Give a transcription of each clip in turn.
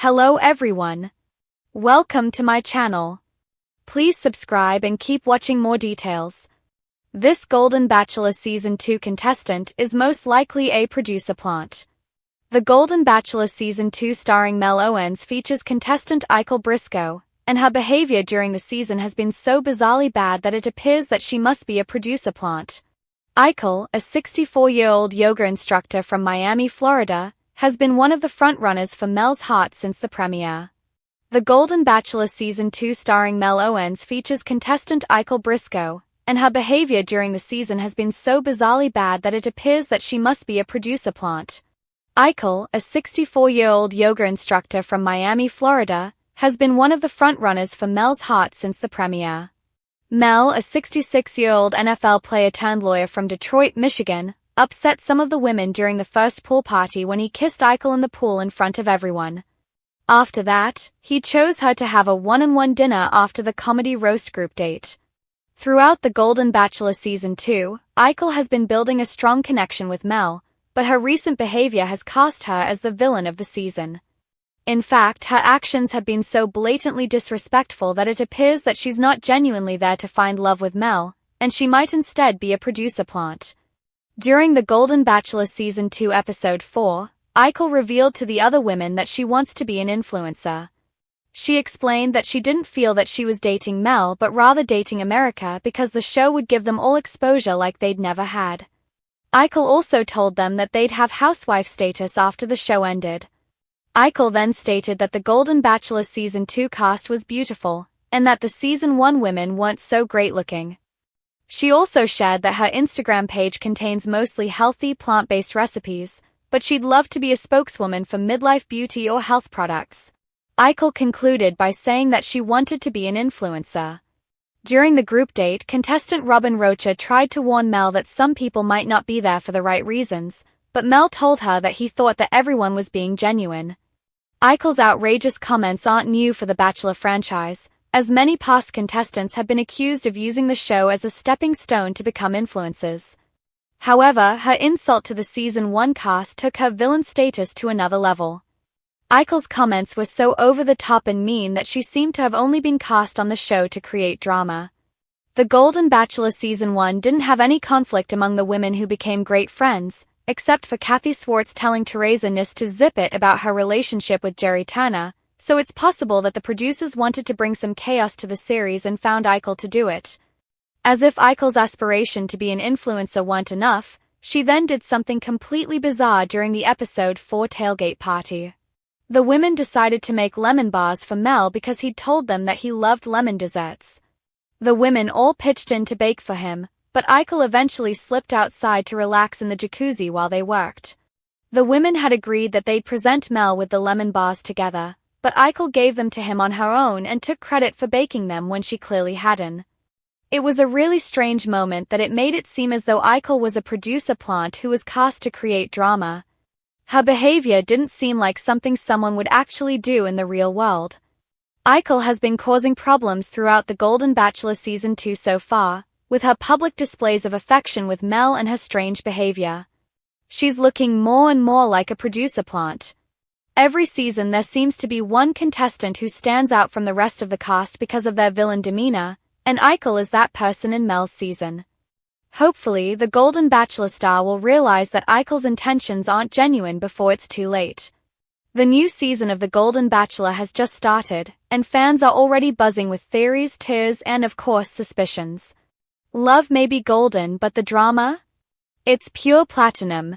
Hello everyone. Welcome to my channel. Please subscribe and keep watching more details. This Golden Bachelor Season 2 contestant is most likely a producer plant. The Golden Bachelor Season 2 starring Mel Owens features contestant Eichel Briscoe, and her behavior during the season has been so bizarrely bad that it appears that she must be a producer plant. Eichel, a 64-year-old yoga instructor from Miami, Florida, has been one of the frontrunners for Mel's heart since the premiere. The Golden Bachelor Season 2 starring Mel Owens features contestant Eichel Briscoe, and her behavior during the season has been so bizarrely bad that it appears that she must be a producer plant. Eichel, a 64-year-old yoga instructor from Miami, Florida, has been one of the frontrunners for Mel's heart since the premiere. Mel, a 66-year-old NFL player-turned-lawyer from Detroit, Michigan, upset some of the women during the first pool party when he kissed Eichel in the pool in front of everyone. After that, he chose her to have a one-on-one dinner after the comedy roast group date. Throughout the Golden Bachelor Season 2, Eichel has been building a strong connection with Mel, but her recent behavior has cast her as the villain of the season. In fact, her actions have been so blatantly disrespectful that it appears that she's not genuinely there to find love with Mel, and she might instead be a producer plant. During the Golden Bachelor Season 2 Episode 4, Eichel revealed to the other women that she wants to be an influencer. She explained that she didn't feel that she was dating Mel but rather dating America because the show would give them all exposure like they'd never had. Eichel also told them that they'd have housewife status after the show ended. Eichel then stated that the Golden Bachelor Season 2 cast was beautiful, and that the Season 1 women weren't so great-looking. She also shared that her Instagram page contains mostly healthy, plant-based recipes, but she'd love to be a spokeswoman for midlife beauty or health products. Eichel concluded by saying that she wanted to be an influencer. During the group date, contestant Robin Rocha tried to warn Mel that some people might not be there for the right reasons, but Mel told her that he thought that everyone was being genuine. Eichel's outrageous comments aren't new for the Bachelor franchise, as many past contestants have been accused of using the show as a stepping stone to become influencers. However, her insult to the Season 1 cast took her villain status to another level. Eichel's comments were so over-the-top and mean that she seemed to have only been cast on the show to create drama. The Golden Bachelor Season 1 didn't have any conflict among the women who became great friends, except for Kathy Swartz telling Teresa Nis to zip it about her relationship with Jerry Turner, so it's possible that the producers wanted to bring some chaos to the series and found Eichel to do it. As if Eichel's aspiration to be an influencer weren't enough, she then did something completely bizarre during the Episode 4 tailgate party. The women decided to make lemon bars for Mel because he'd told them that he loved lemon desserts. The women all pitched in to bake for him, but Eichel eventually slipped outside to relax in the jacuzzi while they worked. The women had agreed that they'd present Mel with the lemon bars together, but Eichel gave them to him on her own and took credit for baking them when she clearly hadn't. It was a really strange moment that it made it seem as though Eichel was a producer plant who was cast to create drama. Her behavior didn't seem like something someone would actually do in the real world. Eichel has been causing problems throughout the Golden Bachelor Season 2 so far, with her public displays of affection with Mel and her strange behavior. She's looking more and more like a producer plant. Every season there seems to be one contestant who stands out from the rest of the cast because of their villain demeanor, and Eichel is that person in Mel's season. Hopefully, the Golden Bachelor star will realize that Eichel's intentions aren't genuine before it's too late. The new season of The Golden Bachelor has just started, and fans are already buzzing with theories, tears, and of course suspicions. Love may be golden, but the drama? It's pure platinum.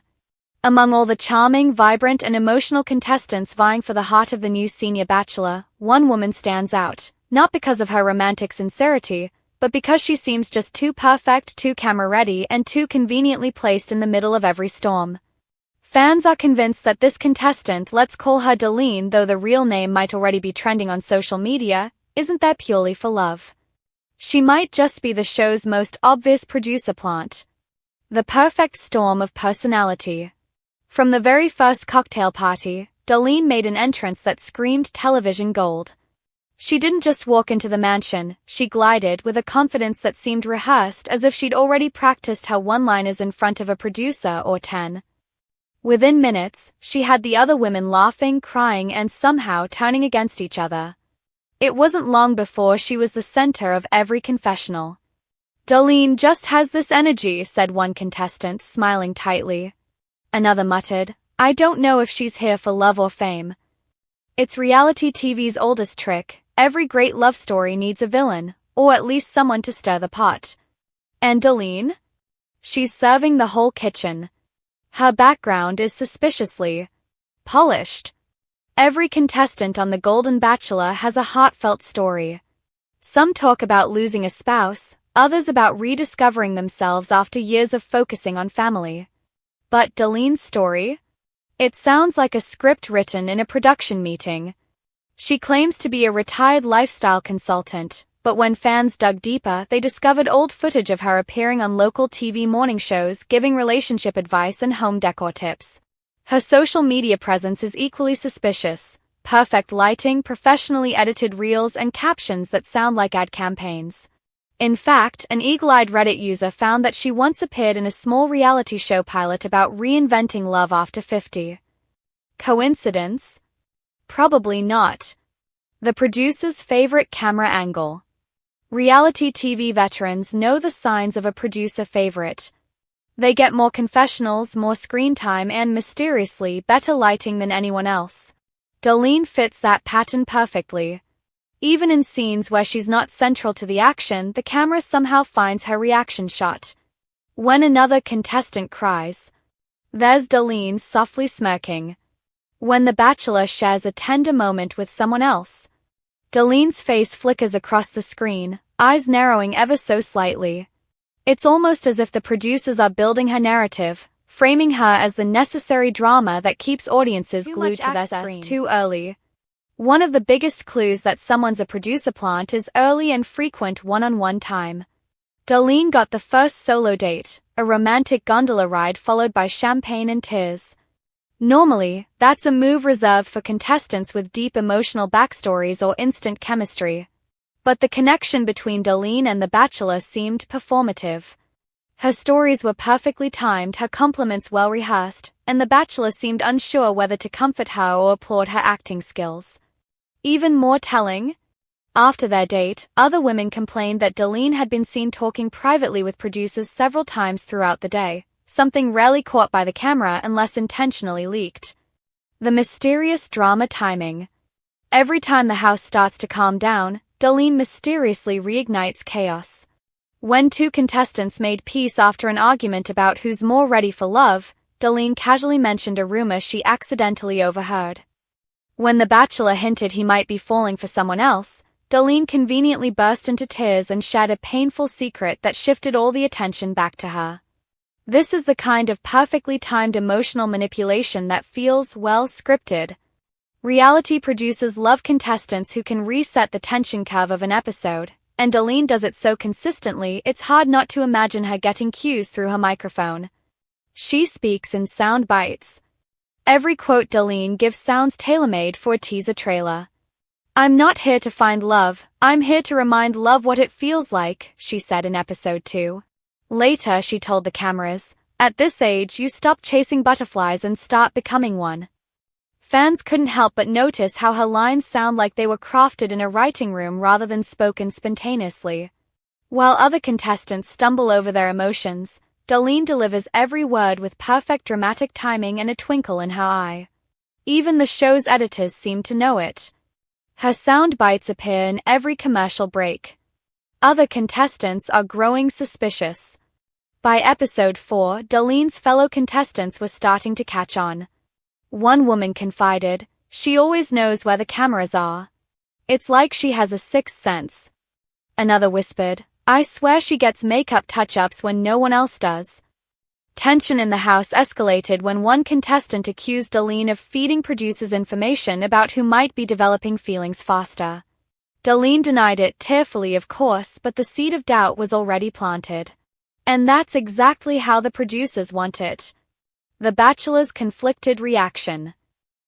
Among all the charming, vibrant, and emotional contestants vying for the heart of the new senior bachelor, one woman stands out, not because of her romantic sincerity, but because she seems just too perfect, too camera-ready, and too conveniently placed in the middle of every storm. Fans are convinced that this contestant, let's call her Darlene, though the real name might already be trending on social media, isn't there purely for love. She might just be the show's most obvious producer plant. The perfect storm of personality. From the very first cocktail party, Darlene made an entrance that screamed television gold. She didn't just walk into the mansion, she glided with a confidence that seemed rehearsed as if she'd already practiced her one-liners in front of a producer or 10. Within minutes, she had the other women laughing, crying, and somehow turning against each other. It wasn't long before she was the center of every confessional. "Darlene just has this energy," said one contestant, smiling tightly. Another muttered, "I don't know if she's here for love or fame." It's reality TV's oldest trick. Every great love story needs a villain, or at least someone to stir the pot. And Darlene? She's serving the whole kitchen. Her background is suspiciously polished. Every contestant on The Golden Bachelor has a heartfelt story. Some talk about losing a spouse, others about rediscovering themselves after years of focusing on family. But Darlene's story? It sounds like a script written in a production meeting. She claims to be a retired lifestyle consultant, but when fans dug deeper, they discovered old footage of her appearing on local TV morning shows, giving relationship advice and home decor tips. Her social media presence is equally suspicious. Perfect lighting, professionally edited reels, and captions that sound like ad campaigns. In fact, an eagle-eyed Reddit user found that she once appeared in a small reality show pilot about reinventing love after 50. Coincidence? Probably not. The producer's favorite camera angle. Reality TV veterans know the signs of a producer favorite. They get more confessionals, more screen time, and mysteriously better lighting than anyone else. Darlene fits that pattern perfectly. Even in scenes where she's not central to the action, the camera somehow finds her reaction shot. When another contestant cries, there's Darlene softly smirking. When the Bachelor shares a tender moment with someone else, Darlene's face flickers across the screen, eyes narrowing ever so slightly. It's almost as if the producers are building her narrative, framing her as the necessary drama that keeps audiences glued to their screens too early. One of the biggest clues that someone's a producer plant is early and frequent one-on-one time. Darlene got the first solo date, a romantic gondola ride followed by champagne and tears. Normally, that's a move reserved for contestants with deep emotional backstories or instant chemistry. But the connection between Darlene and the Bachelor seemed performative. Her stories were perfectly timed, her compliments well rehearsed, and the Bachelor seemed unsure whether to comfort her or applaud her acting skills. Even more telling? After their date, other women complained that Darlene had been seen talking privately with producers several times throughout the day, something rarely caught by the camera unless intentionally leaked. The mysterious drama timing. Every time the house starts to calm down, Darlene mysteriously reignites chaos. When two contestants made peace after an argument about who's more ready for love, Darlene casually mentioned a rumor she accidentally overheard. When the Bachelor hinted he might be falling for someone else, Darlene conveniently burst into tears and shared a painful secret that shifted all the attention back to her. This is the kind of perfectly timed emotional manipulation that feels, well, scripted. Reality producers love contestants who can reset the tension curve of an episode, and Darlene does it so consistently it's hard not to imagine her getting cues through her microphone. She speaks in sound bites. Every quote Darlene gives sounds tailor-made for a teaser trailer. "I'm not here to find love, I'm here to remind love what it feels like," she said in episode 2. Later, she told the cameras, "At this age, you stop chasing butterflies and start becoming one." Fans couldn't help but notice how her lines sound like they were crafted in a writing room rather than spoken spontaneously. While other contestants stumble over their emotions, Darlene delivers every word with perfect dramatic timing and a twinkle in her eye. Even the show's editors seem to know it. Her sound bites appear in every commercial break. Other contestants are growing suspicious. By episode 4, Darlene's fellow contestants were starting to catch on. One woman confided, "She always knows where the cameras are. It's like she has a sixth sense." Another whispered, "I swear she gets makeup touch-ups when no one else does." Tension in the house escalated when one contestant accused Darlene of feeding producers information about who might be developing feelings faster. Darlene denied it tearfully, of course, but the seed of doubt was already planted. And that's exactly how the producers want it. The Bachelor's conflicted reaction.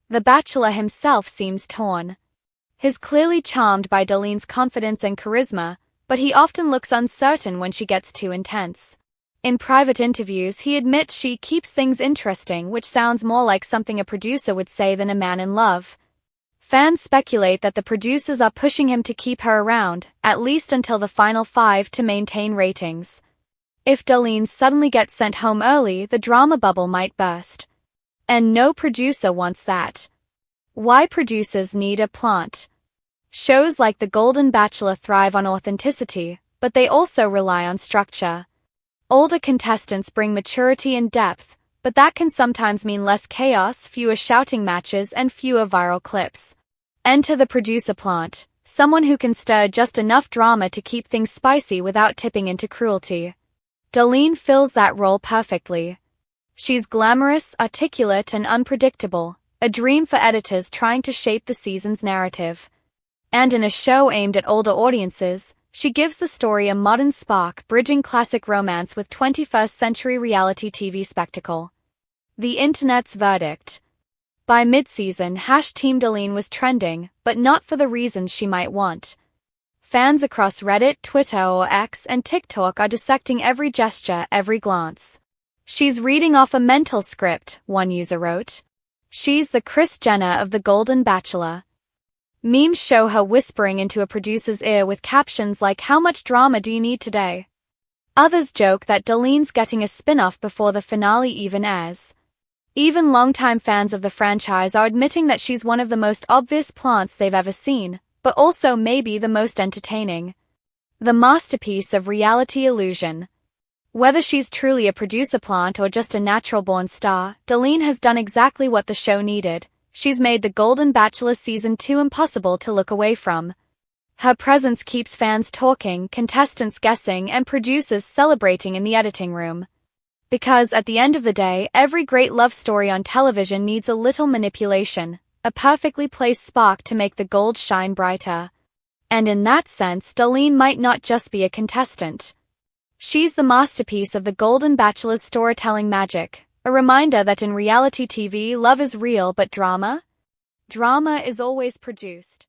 The Bachelor himself seems torn. He's clearly charmed by Darlene's confidence and charisma, but he often looks uncertain when she gets too intense. In private interviews, he admits she keeps things interesting, which sounds more like something a producer would say than a man in love. Fans speculate that the producers are pushing him to keep her around, at least until the final 5 to maintain ratings. If Darlene suddenly gets sent home early, the drama bubble might burst. And no producer wants that. Why producers need a plant. Shows like The Golden Bachelor thrive on authenticity, but they also rely on structure. Older contestants bring maturity and depth, but that can sometimes mean less chaos, fewer shouting matches, and fewer viral clips. Enter the producer plant, someone who can stir just enough drama to keep things spicy without tipping into cruelty. Darlene fills that role perfectly. She's glamorous, articulate, and unpredictable, a dream for editors trying to shape the season's narrative. And in a show aimed at older audiences, she gives the story a modern spark, bridging classic romance with 21st-century reality TV spectacle. The internet's verdict. By mid-season, #Team Darlene was trending, but not for the reasons she might want. Fans across Reddit, Twitter or X, and TikTok are dissecting every gesture, every glance. She's reading off a mental script, one user wrote. She's the Kris Jenner of The Golden Bachelor. Memes show her whispering into a producer's ear with captions like, "How much drama do you need today?" Others joke that Darlene's getting a spin-off before the finale even airs. Even longtime fans of the franchise are admitting that she's one of the most obvious plants they've ever seen, but also maybe the most entertaining. The masterpiece of reality illusion. Whether she's truly a producer plant or just a natural-born star, Darlene has done exactly what the show needed. She's made The Golden Bachelor Season 2 impossible to look away from. Her presence keeps fans talking, contestants guessing, and producers celebrating in the editing room. Because at the end of the day, every great love story on television needs a little manipulation, a perfectly placed spark to make the gold shine brighter. And in that sense, Darlene might not just be a contestant. She's the masterpiece of The Golden Bachelor's storytelling magic, a reminder that in reality TV, love is real, but drama is always produced.